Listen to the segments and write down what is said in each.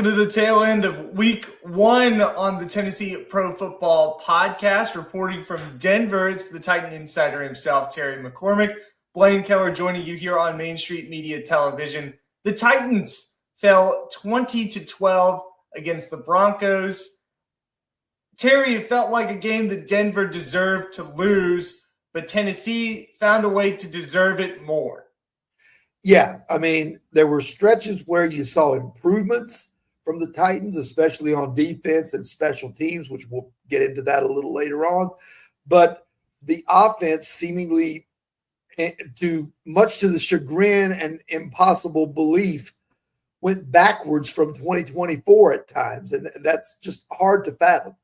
Welcome to the tail end of week 1 on the Tennessee Pro Football Podcast. Reporting from Denver, it's the Titan insider himself, Terry McCormick. Blaine Kellar joining you here on Main Street Media Television. The Titans fell 20-12 against the Broncos. Terry, it felt like a game that Denver deserved to lose, but Tennessee found a way to deserve it more. Yeah, I mean, there were stretches where you saw improvements from the Titans, especially on defense and special teams, which we'll get into that a little later on. But the offense seemingly, much to the chagrin and impossible belief, went backwards from 2024 at times, and that's just hard to fathom.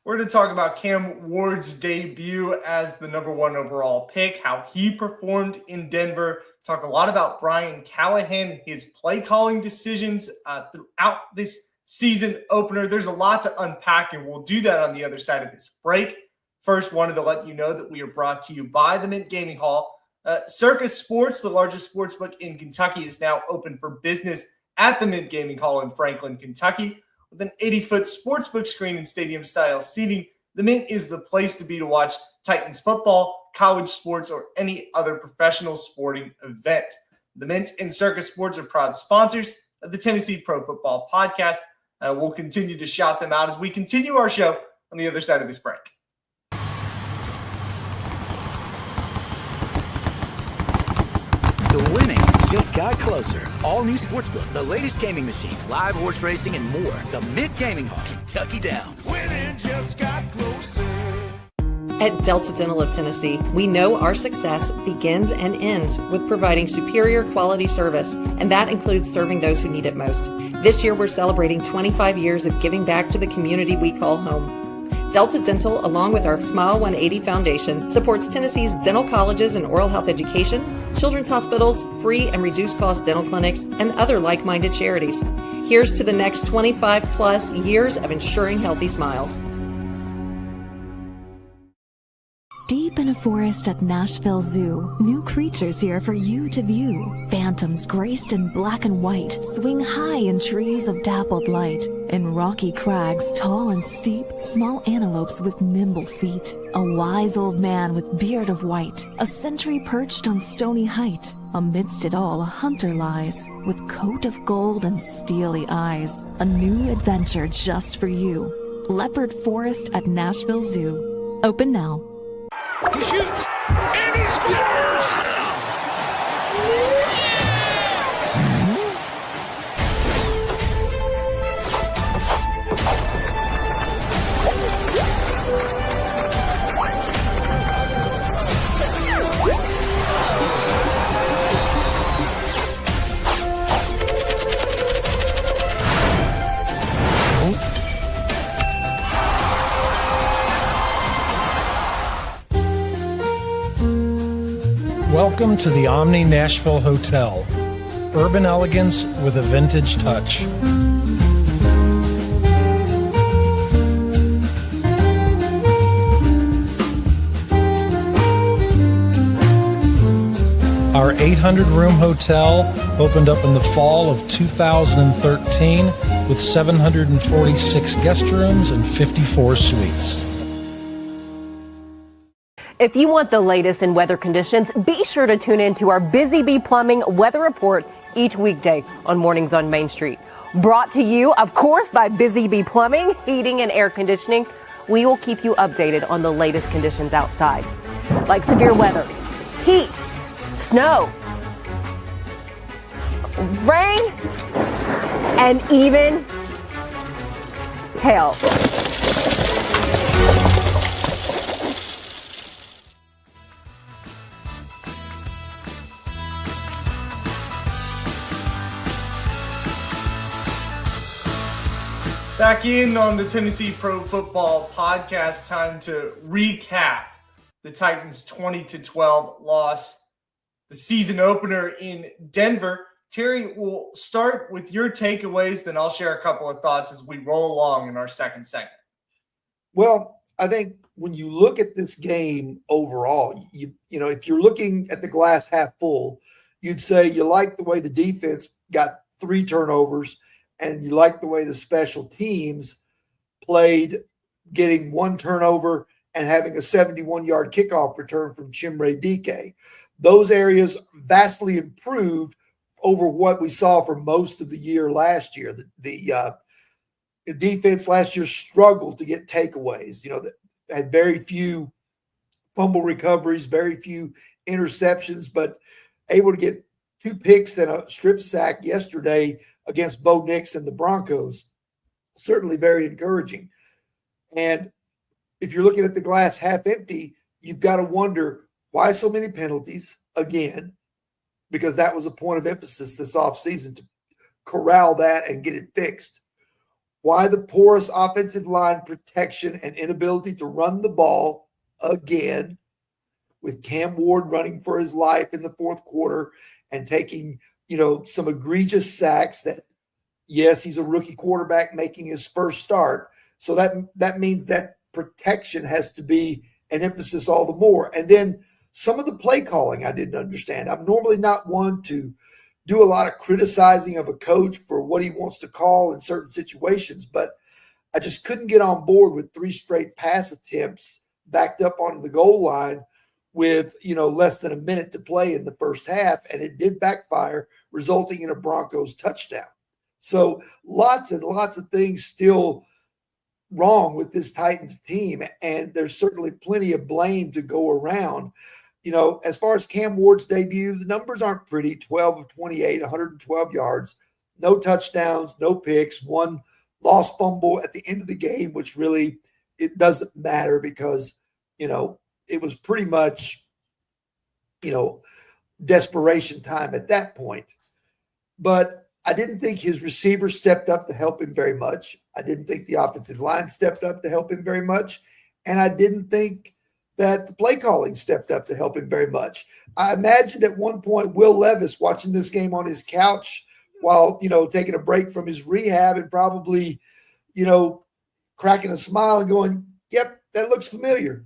We're going to talk about Cam Ward's debut as the number 1 overall pick, how he performed in Denver. Talk a lot about Brian Callahan, his play calling decisions throughout this season opener. There's a lot to unpack, and we'll do that on the other side of this break. First, wanted to let you know that we are brought to you by the Mint Gaming Hall. Circus Sports, the largest sportsbook in Kentucky, is now open for business at the Mint Gaming Hall in Franklin, Kentucky. With an 80-foot sportsbook screen and stadium-style seating, the Mint is the place to be to watch Titans football, college sports, or any other professional sporting event. The Mint and Circus Sports are proud sponsors of the Tennessee Pro Football Podcast. We'll continue to shout them out as we continue our show on the other side of this break. The winning just got closer. All new Sportsbook, the latest gaming machines, live horse racing, and more. The Mint Gaming Hall, Kentucky Downs. Winning just got closer. At Delta Dental of Tennessee, we know our success begins and ends with providing superior quality service, and that includes serving those who need it most. This year, we're celebrating 25 years of giving back to the community we call home. Delta Dental, along with our Smile 180 Foundation, supports Tennessee's dental colleges and oral health education, children's hospitals, free and reduced cost dental clinics, and other like-minded charities. Here's to the next 25 plus years of ensuring healthy smiles. Deep in a forest at Nashville Zoo, new creatures here for you to view. Phantoms graced in black and white swing high in trees of dappled light. In rocky crags, tall and steep, small antelopes with nimble feet. A wise old man with beard of white, a sentry perched on stony height. Amidst it all, a hunter lies, with coat of gold and steely eyes. A new adventure just for you. Leopard Forest at Nashville Zoo. Open now. He shoots, and he scores! Welcome to the Omni Nashville Hotel. Urban elegance with a vintage touch. Our 800-room hotel opened up in the fall of 2013 with 746 guest rooms and 54 suites. If you want the latest in weather conditions, be sure to tune in to our Busy Bee Plumbing weather report each weekday on Mornings on Main Street. Brought to you, of course, by Busy Bee Plumbing, Heating and Air Conditioning. We will keep you updated on the latest conditions outside, like severe weather, heat, snow, rain, and even hail. Back in on the Tennessee Pro Football Podcast, time to recap the Titans' 20-12 loss, the season opener in Denver. Terry, we'll start with your takeaways, then I'll share a couple of thoughts as we roll along in our second segment. Well, I think when you look at this game overall, you know, if you're looking at the glass half full, you'd say you like the way the defense got 3 turnovers and you like the way the special teams played, getting one turnover and having a 71-yard kickoff return from Chimere Dike. Those areas vastly improved over what we saw for most of the year last year. The defense last year struggled to get takeaways. Had very few fumble recoveries, very few interceptions, but able to get 2 picks and a strip sack yesterday against Bo Nix and the Broncos. Certainly very encouraging. And if you're looking at the glass half empty, you've got to wonder why so many penalties again, because that was a point of emphasis this offseason to corral that and get it fixed. Why the porous offensive line protection and inability to run the ball again, with Cam Ward running for his life in the fourth quarter and taking, some egregious sacks that, yes, he's a rookie quarterback making his first start. So that means that protection has to be an emphasis all the more. And then some of the play calling I didn't understand. I'm normally not one to do a lot of criticizing of a coach for what he wants to call in certain situations, but I just couldn't get on board with 3 straight pass attempts backed up on the goal line with, less than a minute to play in the first half, and it did backfire, resulting in a Broncos touchdown. So lots and lots of things still wrong with this Titans team, and there's certainly plenty of blame to go around. As far as Cam Ward's debut, the numbers aren't pretty. 12 of 28, 112 yards, no touchdowns, no picks, 1 lost fumble at the end of the game, which really it doesn't matter because, it was pretty much, desperation time at that point. But I didn't think his receivers stepped up to help him very much. I didn't think the offensive line stepped up to help him very much. And I didn't think that the play calling stepped up to help him very much. I imagined at one point Will Levis watching this game on his couch while, taking a break from his rehab and probably, cracking a smile and going, yep, that looks familiar.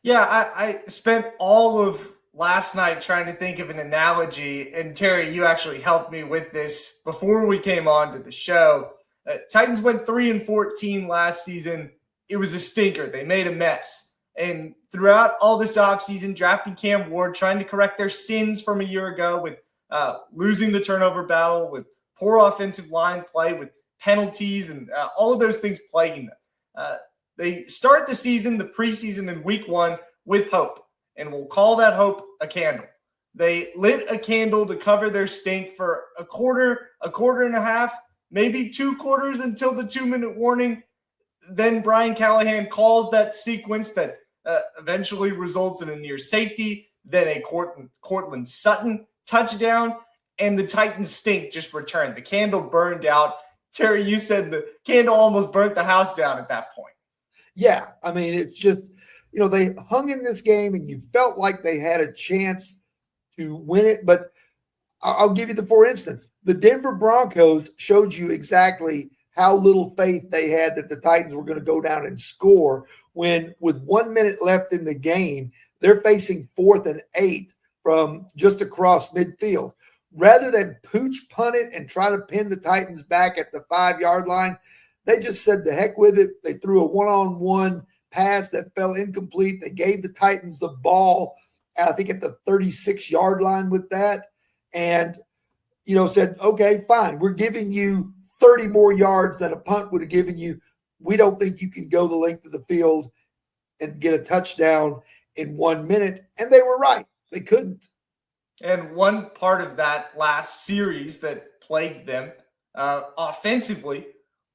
Yeah, I spent all of last night trying to think of an analogy, and Terry, you actually helped me with this before we came on to the show. Titans went 3-14 last season. It was a stinker. They made a mess. And throughout all this offseason, drafting Cam Ward, trying to correct their sins from a year ago with losing the turnover battle, with poor offensive line play, with penalties, and all of those things plaguing them. They start the season, the preseason in week 1 with hope, and we'll call that hope a candle. They lit a candle to cover their stink for a quarter and a half, maybe 2 quarters until the 2-minute warning. Then Brian Callahan calls that sequence that eventually results in a near safety, then a Cortland Sutton touchdown, and the Titans stink just returned. The candle burned out. Terry, you said the candle almost burnt the house down at that point. Yeah, I mean, it's just, they hung in this game and you felt like they had a chance to win it. But I'll give you for instance, the Denver Broncos showed you exactly how little faith they had that the Titans were going to go down and score when, with 1 minute left in the game, they're facing 4th and 8 from just across midfield. Rather than pooch punt it and try to pin the Titans back at the 5-yard line, they just said the heck with it. They threw a 1-on-1 pass that fell incomplete. They gave the Titans the ball, I think, at the 36-yard line with that, and, said, okay, fine. We're giving you 30 more yards than a punt would have given you. We don't think you can go the length of the field and get a touchdown in 1 minute. And they were right. They couldn't. And one part of that last series that plagued them offensively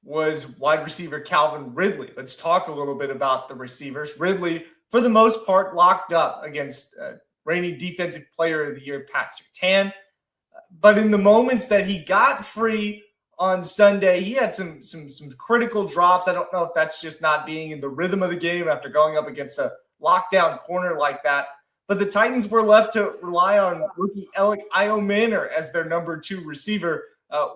was wide receiver Calvin Ridley. Let's talk a little bit about the receivers. Ridley, for the most part, locked up against reigning Defensive Player of the Year, Pat Surtain. But in the moments that he got free on Sunday, he had some critical drops. I don't know if that's just not being in the rhythm of the game after going up against a lockdown corner like that. But the Titans were left to rely on rookie Alec Iomanor as their number 2 receiver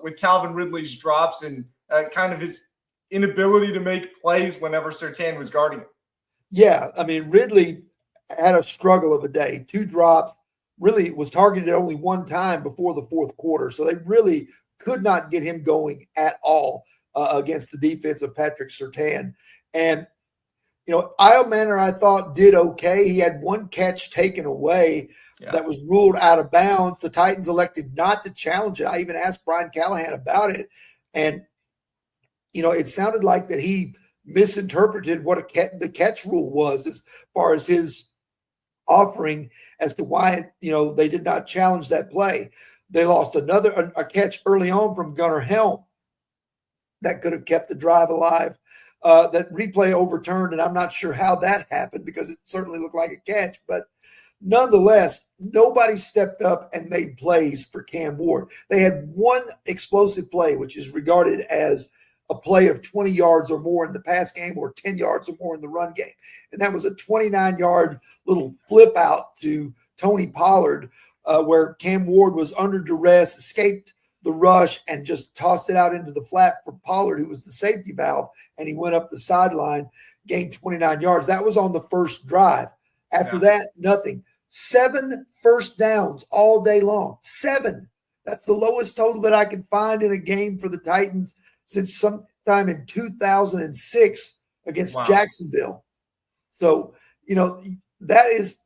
with Calvin Ridley's drops and kind of his inability to make plays whenever Surtain was guarding him. Yeah, I mean, Ridley had a struggle of a day. 2 drops, really was targeted only 1 time before the fourth quarter. So they really could not get him going at all against the defense of Patrick Surtain. And, Io Manor, I thought, did okay. He had one catch taken away that was ruled out of bounds. The Titans elected not to challenge it. I even asked Brian Callahan about it. And, it sounded like that he misinterpreted what the catch rule was as far as his offering as to why, they did not challenge that play. They lost a catch early on from Gunnar Helm that could have kept the drive alive. That replay overturned, and I'm not sure how that happened because it certainly looked like a catch. But nonetheless, nobody stepped up and made plays for Cam Ward. They had one explosive play, which is regarded as a play of 20 yards or more in the pass game or 10 yards or more in the run game. And that was a 29-yard little flip out to Tony Pollard where Cam Ward was under duress, escaped the rush, and just tossed it out into the flat for Pollard, who was the safety valve, and he went up the sideline, gained 29 yards. That was on the first drive. After that, nothing. 7 first downs all day long. 7. That's the lowest total that I can find in a game for the Titans since sometime in 2006 against Jacksonville. So, that is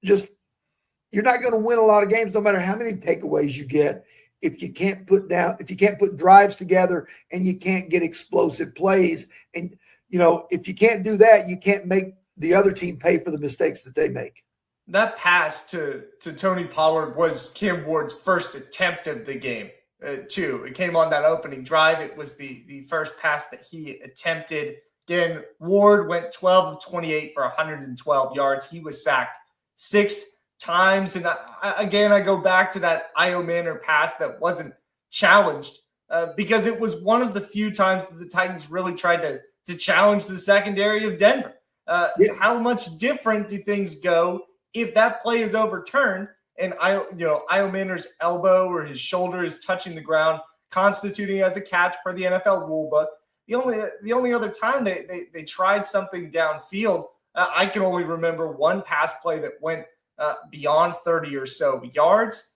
just – you're not going to win a lot of games no matter how many takeaways you get if you can't put drives together and you can't get explosive plays. And, if you can't do that, you can't make the other team pay for the mistakes that they make. That pass to Tony Pollard was Cam Ward's first attempt of the game, too. It came on that opening drive. It was the first pass that he attempted. Again, Ward went 12 of 28 for 112 yards. He was sacked 6 times. And I go back to that Io Manor pass that wasn't challenged because it was one of the few times that the Titans really tried to challenge the secondary of Denver. How much different do things go if that play is overturned and Io Manor's elbow or his shoulder is touching the ground, constituting as a catch per the NFL rulebook? The only other time they tried something downfield, I can only remember one pass play that went beyond 30 or so yards.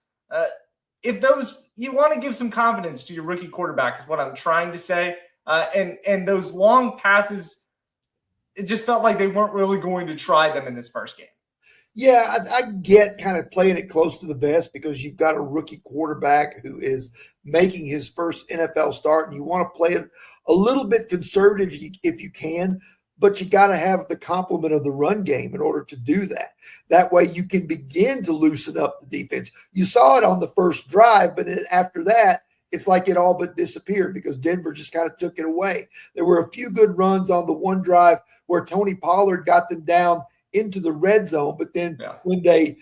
If those, you want to give some confidence to your rookie quarterback is what I'm trying to say. And those long passes, it just felt like they weren't really going to try them in this first game. Yeah, I get kind of playing it close to the vest because you've got a rookie quarterback who is making his first NFL start, and you want to play it a little bit conservative if you can, but you got to have the complement of the run game in order to do that. That way you can begin to loosen up the defense. You saw it on the first drive, but after that, it's like it all but disappeared because Denver just kind of took it away. There were a few good runs on the one drive where Tony Pollard got them down into the red zone, but then when they,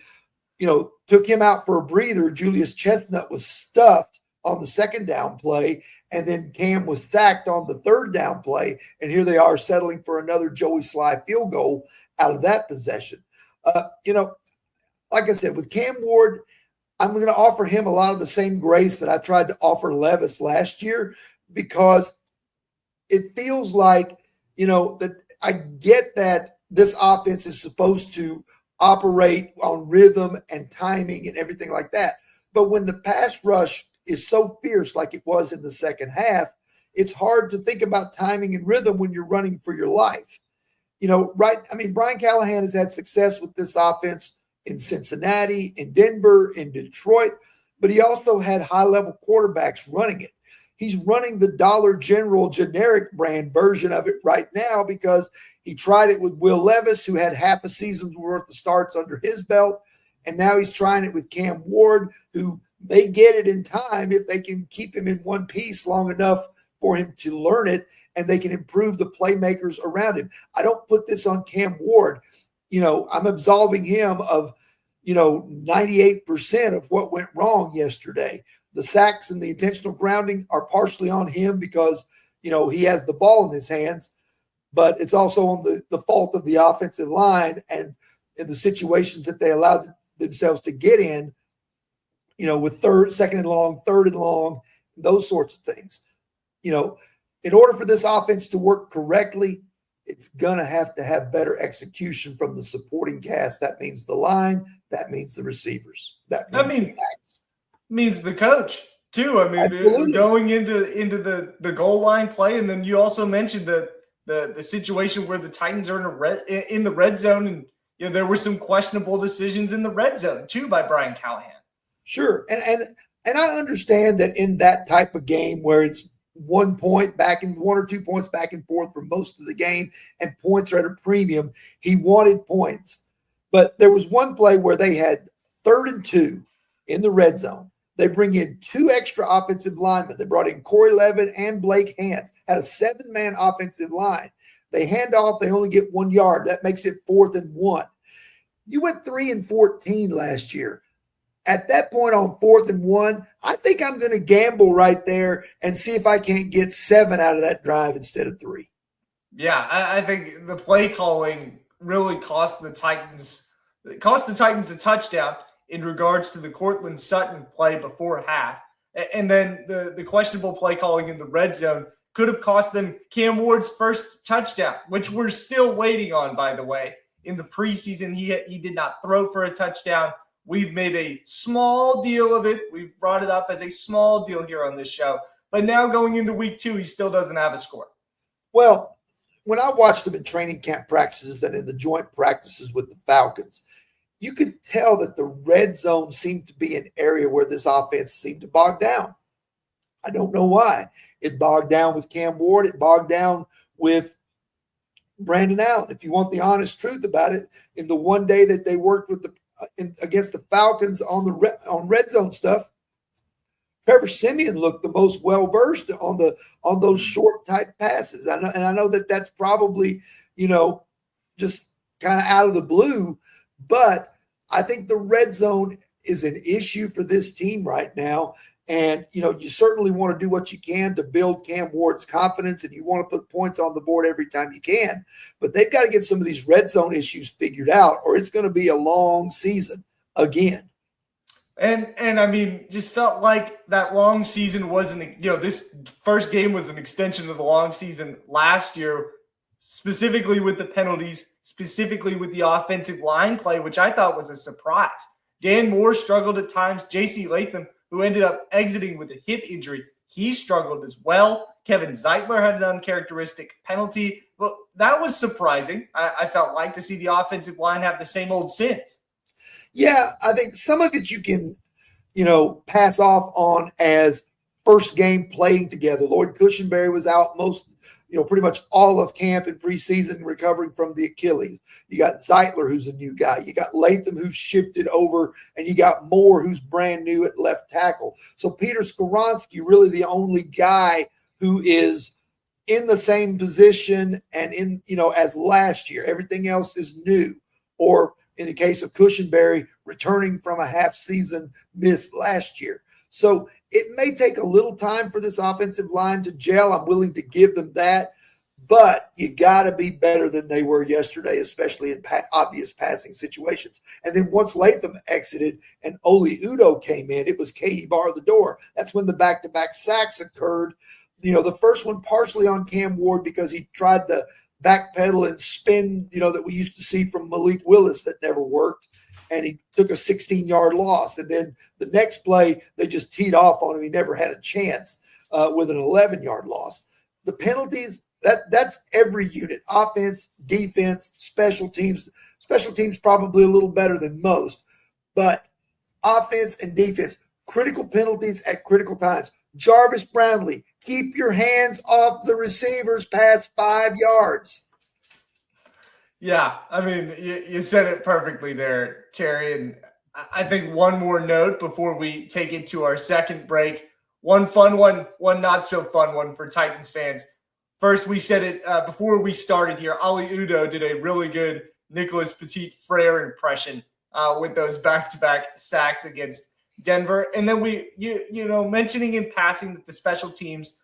took him out for a breather, Julius Chestnut was stuffed on the second down play, and then Cam was sacked on the third down play, and here they are settling for another Joey Sly field goal out of that possession. Like I said, with Cam Ward, I'm going to offer him a lot of the same grace that I tried to offer Levis last year because it feels like, that I get that this offense is supposed to operate on rhythm and timing and everything like that. But when the pass rush is so fierce like it was in the second half, it's hard to think about timing and rhythm when you're running for your life. Brian Callahan has had success with this offense in Cincinnati, in Denver, in Detroit, but he also had high-level quarterbacks running it. He's running the Dollar General generic brand version of it right now because he tried it with Will Levis, who had half a season's worth of starts under his belt, and now he's trying it with Cam Ward, who may get it in time if they can keep him in one piece long enough for him to learn it, and they can improve the playmakers around him. I don't put this on Cam Ward. I'm absolving him of, 98% of what went wrong yesterday. The sacks and the intentional grounding are partially on him because, he has the ball in his hands, but it's also on the fault of the offensive line and in the situations that they allowed themselves to get in, with second and long, third and long, those sorts of things. In order for this offense to work correctly, it's going to have better execution from the supporting cast. That means the line. That means the receivers. That means the means the coach, too. I mean, Absolutely. going into the goal line play, and then you also mentioned the situation where the Titans are in the red zone, and there were some questionable decisions in the red zone too by Brian Callahan. Sure, and I understand that in that type of game where it's 1 or 2 points back and forth for most of the game, and points are at a premium, he wanted points. But there was one play where they had 3rd and 2 in the red zone. They bring in 2 extra offensive linemen. They brought in Corey Levin and Blake Hance, had a 7-man offensive line. They hand off, they only get 1 yard. That makes it 4th and 1. You went 3 and 14 last year. At that point on 4th and 1, I think I'm going to gamble right there and see if I can't get 7 out of that drive instead of 3. Yeah, I think the play calling really cost the Titans a touchdown in regards to the Cortland Sutton play before half. And then the questionable play calling in the red zone could have cost them Cam Ward's first touchdown, which we're still waiting on, by the way. In the preseason, he did not throw for a touchdown. We've made a small deal of it. We've brought it up as a small deal here on this show. But now going into week 2, he still doesn't have a score. Well, when I watched them in training camp practices and in the joint practices with the Falcons, you could tell that the red zone seemed to be an area where this offense seemed to bog down. I don't know why. It bogged down with Cam Ward. It bogged down with Brandon Allen. If you want the honest truth about it, in the one day that they worked with against the Falcons on red zone stuff, Trevor Siemian looked the most well-versed on those short type passes. I know that that's probably, just kind of out of the blue, but I think the red zone is an issue for this team right now. And, you certainly want to do what you can to build Cam Ward's confidence, and you want to put points on the board every time you can. But they've got to get some of these red zone issues figured out, or it's going to be a long season again. And I mean, just felt like that long season wasn't, this first game was an extension of the long season last year, specifically with the penalties, specifically with the offensive line play, which I thought was a surprise. Dan Moore struggled at times. J.C. Latham, who ended up exiting with a hip injury, he struggled as well. Kevin Zeitler had an uncharacteristic penalty. Well, that was surprising. I felt like to see the offensive line have the same old sins. Yeah, I think some of it you can, pass off on as first game playing together. Lloyd Cushenberry was out pretty much all of camp and preseason recovering from the Achilles. You got Zeitler, who's a new guy. You got Latham, who's shifted over, and you got Moore, who's brand new at left tackle. So Peter Skoronski, really the only guy who is in the same position and as last year. Everything else is new, or in the case of Cushenberry, returning from a half season miss last year. So it may take a little time for this offensive line to gel. I'm willing to give them that. But you got to be better than they were yesterday, especially in obvious passing situations. And then once Latham exited and Oli Udoh came in, it was Katie bar the door. That's when the back-to-back sacks occurred. The first one partially on Cam Ward because he tried the backpedal and spin, that we used to see from Malik Willis that never worked. And he took a 16-yard loss. And then the next play, they just teed off on him. He never had a chance with an 11-yard loss. The penalties, that's every unit: offense, defense, special teams. Special teams probably a little better than most. But offense and defense, critical penalties at critical times. Jarvis Brownlee, keep your hands off the receivers past 5 yards. Yeah, I mean, you said it perfectly there, Terry. And I think one more note before we take it to our second break. One fun one, one not so fun one for Titans fans. First, we said it before we started here. Oli Udoh did a really good Nicholas Petit-Frere impression with those back-to-back sacks against Denver. And then mentioning in passing that the special teams,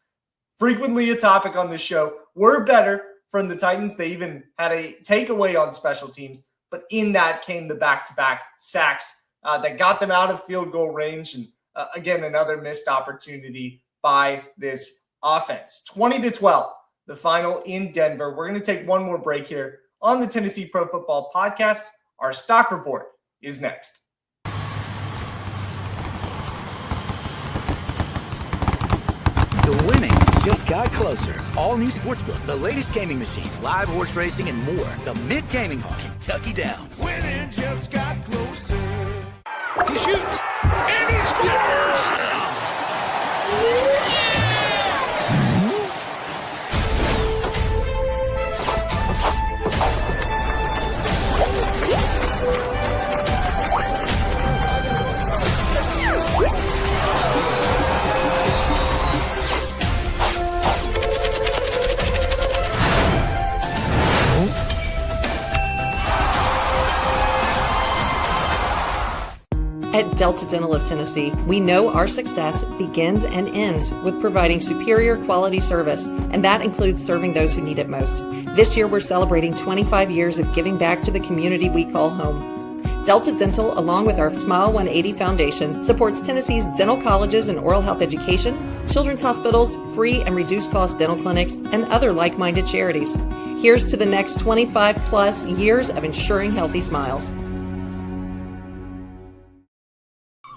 frequently a topic on this show, were better from the Titans. They even had a takeaway on special teams, but in that came the back-to-back sacks that got them out of field goal range. And again, another missed opportunity by this offense. 20-12, the final in Denver. We're going to take one more break here on the Tennessee Pro Football Podcast. Our stock report is next. got closer. All new Sportsbook, the latest gaming machines, live horse racing, and more. The Mid Gaming Hall, Kentucky Downs. Winning just got closer. He shoots, and he scores! At Delta Dental of Tennessee, we know our success begins and ends with providing superior quality service, and that includes serving those who need it most. This year, we're celebrating 25 years of giving back to the community we call home. Delta Dental, along with our Smile 180 Foundation, supports Tennessee's dental colleges and oral health education, children's hospitals, free and reduced cost dental clinics, and other like-minded charities. Here's to the next 25 plus years of ensuring healthy smiles.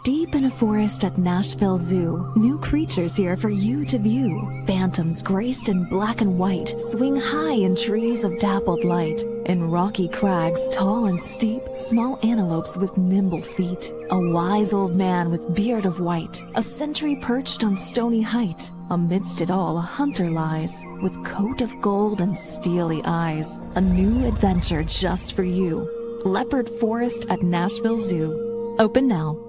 Deep in a forest at Nashville Zoo, new creatures here for you to view. Phantoms graced in black and white swing high in trees of dappled light. In rocky crags, tall and steep, small antelopes with nimble feet. A wise old man with beard of white, a sentry perched on stony height. Amidst it all, a hunter lies, with coat of gold and steely eyes. A new adventure just for you. Leopard Forest at Nashville Zoo. Open now.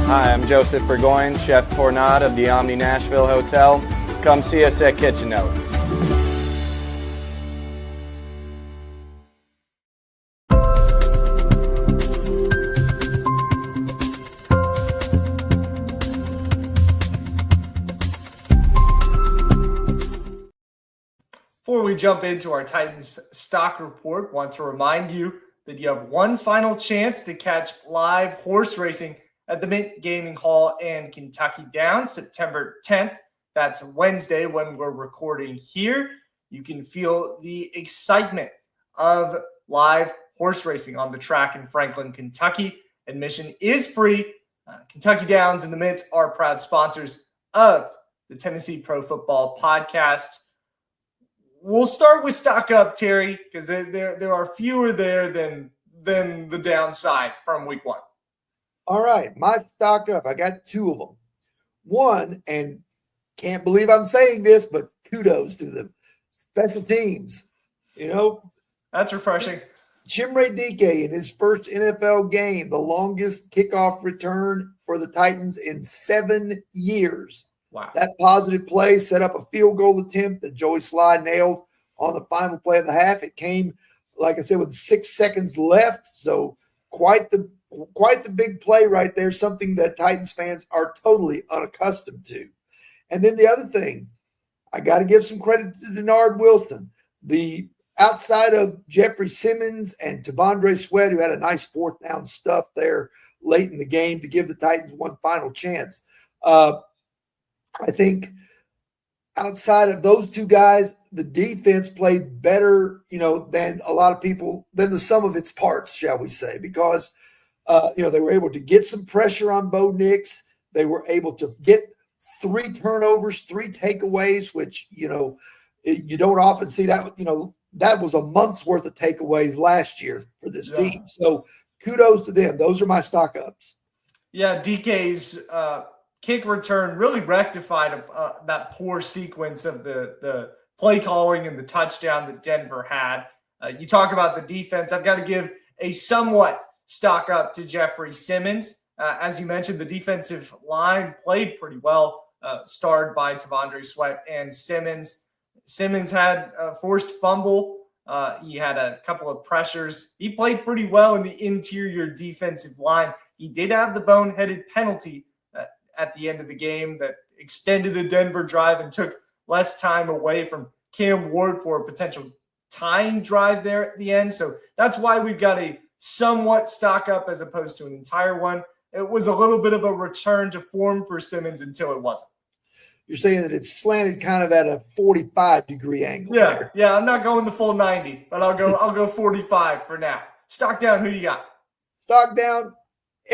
Hi, I'm Joseph Burgoyne, Chef Tornado of the Omni Nashville Hotel. Come see us at Kitchen Notes. Before we jump into our Titans stock report, want to remind you that you have one final chance to catch live horse racing at the Mint Gaming Hall and Kentucky Downs, September 10th. That's Wednesday when we're recording here. You can feel the excitement of live horse racing on the track in Franklin, Kentucky. Admission is free. Kentucky Downs and the Mint are proud sponsors of the Tennessee Pro Football Podcast. We'll start with stock up, Terry, because there are fewer there than the downside from week one. All right, my stock up. I got two of them. One, and can't believe I'm saying this, but kudos to them. Special teams. That's refreshing. Chimere Dike in his first NFL game, the longest kickoff return for the Titans in 7 years. Wow. That positive play set up a field goal attempt that Joey Sly nailed on the final play of the half. It came, like I said, with 6 seconds left. So quite the big play right there, something that Titans fans are totally unaccustomed to. And then the other thing, I got to give some credit to Denard Wilson. The outside of Jeffrey Simmons and Tavondre Sweat, who had a nice fourth down stuff there late in the game to give the Titans one final chance. I think outside of those two guys, the defense played better, than a lot of people, than the sum of its parts, shall we say, because, they were able to get some pressure on Bo Nix. They were able to get 3 turnovers, 3 takeaways, which, you don't often see that. That was a month's worth of takeaways last year for this team. So kudos to them. Those are my stock ups. Yeah, DK's kick return really rectified that poor sequence of the play calling and the touchdown that Denver had. You talk about the defense. I've got to give a somewhat stock up to Jeffrey Simmons. As you mentioned, the defensive line played pretty well, starred by Tavondre Sweat and Simmons. Simmons had a forced fumble. He had a couple of pressures. He played pretty well in the interior defensive line. He did have the boneheaded penalty at the end of the game that extended the Denver drive and took less time away from Cam Ward for a potential tying drive there at the end. So that's why we've got a somewhat stock up as opposed to an entire one. It was a little bit of a return to form for Simmons until it wasn't. you're saying that it's slanted kind of at a 45-degree angle. Yeah, there. yeah. I'm not going the full 90, but I'll go 45 for now. Stock down. Who you got? Stock down.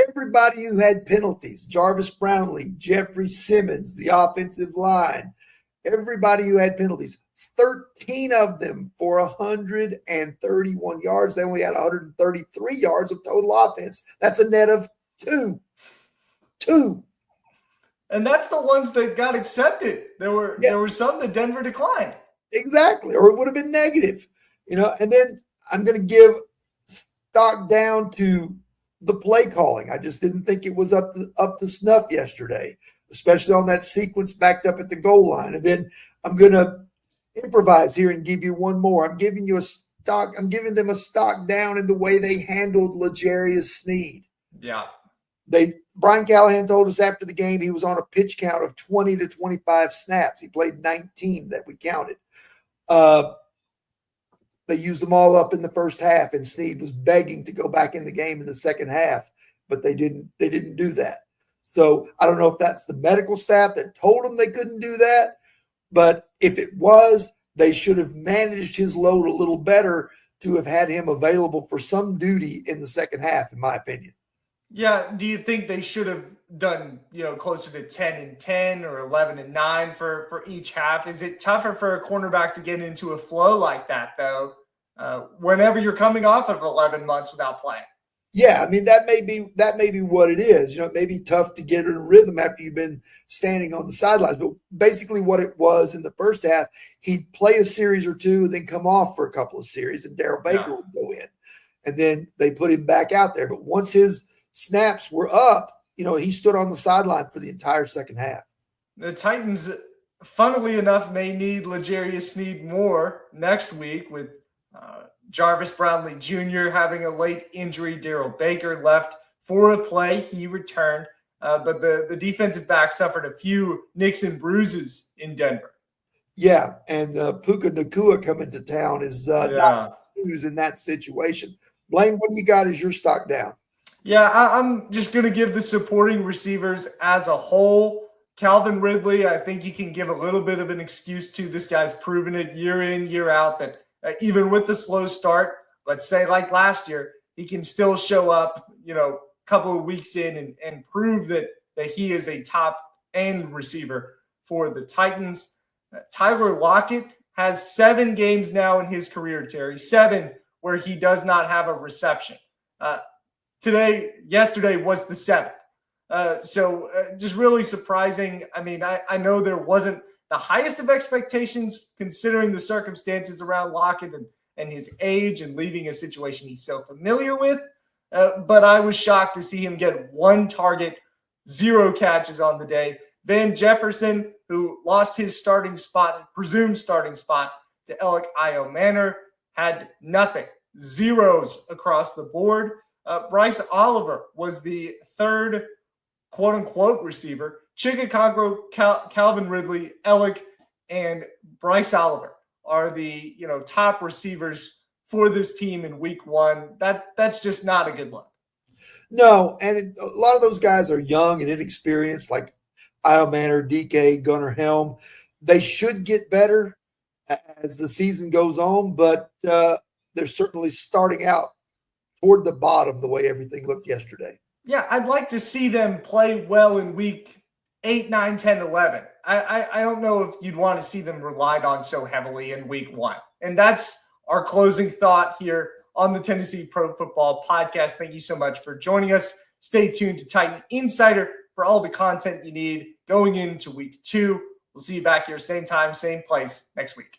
Everybody who had penalties, Jarvis Brownlee, Jeffrey Simmons, the offensive line, everybody who had penalties, 13 of them for 131 yards. They only had 133 yards of total offense. That's a net of two. And that's the ones that got accepted. There were some that Denver declined. Exactly, or it would have been negative. And then I'm going to give stock down to the play calling. I just didn't think it was up to snuff yesterday, especially on that sequence backed up at the goal line. And then I'm going to improvise here and give you one more. I'm giving them a stock down in the way they handled L'Jarius Sneed. Yeah. Brian Callahan told us after the game he was on a pitch count of 20 to 25 snaps. He played 19 that we counted. They used them all up in the first half, and Sneed was begging to go back in the game in the second half, but they didn't do that. So I don't know if that's the medical staff that told them they couldn't do that, but if it was, they should have managed his load a little better to have had him available for some duty in the second half, in my opinion. Yeah. Do you think they should have done, closer to 10-10 or 11-9 for each half? Is it tougher for a cornerback to get into a flow like that, though, whenever you're coming off of 11 months without playing? Yeah, I mean, that may be what it is. It may be tough to get in a rhythm after you've been standing on the sidelines. But basically what it was in the first half, he'd play a series or two and then come off for a couple of series, and Darrell Baker would go in. And then they put him back out there. But once his snaps were up, he stood on the sideline for the entire second half. The Titans, funnily enough, may need L'Jarius Sneed more next week with Jarvis Brownlee Jr. having a late injury. Darrell Baker left for a play. He returned, but the defensive back suffered a few nicks and bruises in Denver. Yeah, and Puka Nacua coming to town is not news in that situation. Blaine, what do you got as your stock down? Yeah, I'm just going to give the supporting receivers as a whole. Calvin Ridley, I think you can give a little bit of an excuse to. This guy's proven it year in, year out that even with the slow start, let's say like last year, he can still show up, a couple of weeks in and prove that he is a top end receiver for the Titans. Tyler Lockett has 7 games now in his career, Terry, 7 where he does not have a reception. Yesterday was the 7th. So just really surprising. I mean, I know there wasn't the highest of expectations considering the circumstances around Lockett and his age and leaving a situation he's so familiar with. But I was shocked to see him get 1 target, 0 catches on the day. Van Jefferson, who lost his presumed starting spot to Alec Io-Manor, had nothing, zeros across the board. Bryce Oliver was the 3rd quote-unquote receiver. Chikakongro, Calvin Ridley, Alec, and Bryce Oliver are the top receivers for this team in week 1. That's just not a good look. No, and a lot of those guys are young and inexperienced, like Io-Manor, DK, Gunnar Helm. They should get better as the season goes on, but they're certainly starting out toward the bottom the way everything looked yesterday. Yeah, I'd like to see them play well in week 8, 9, 10, 11. I don't know if you'd want to see them relied on so heavily in week 1. And that's our closing thought here on the Tennessee Pro Football Podcast. Thank you so much for joining us. Stay tuned to Titan Insider for all the content you need going into week 2. We'll see you back here, same time, same place next week.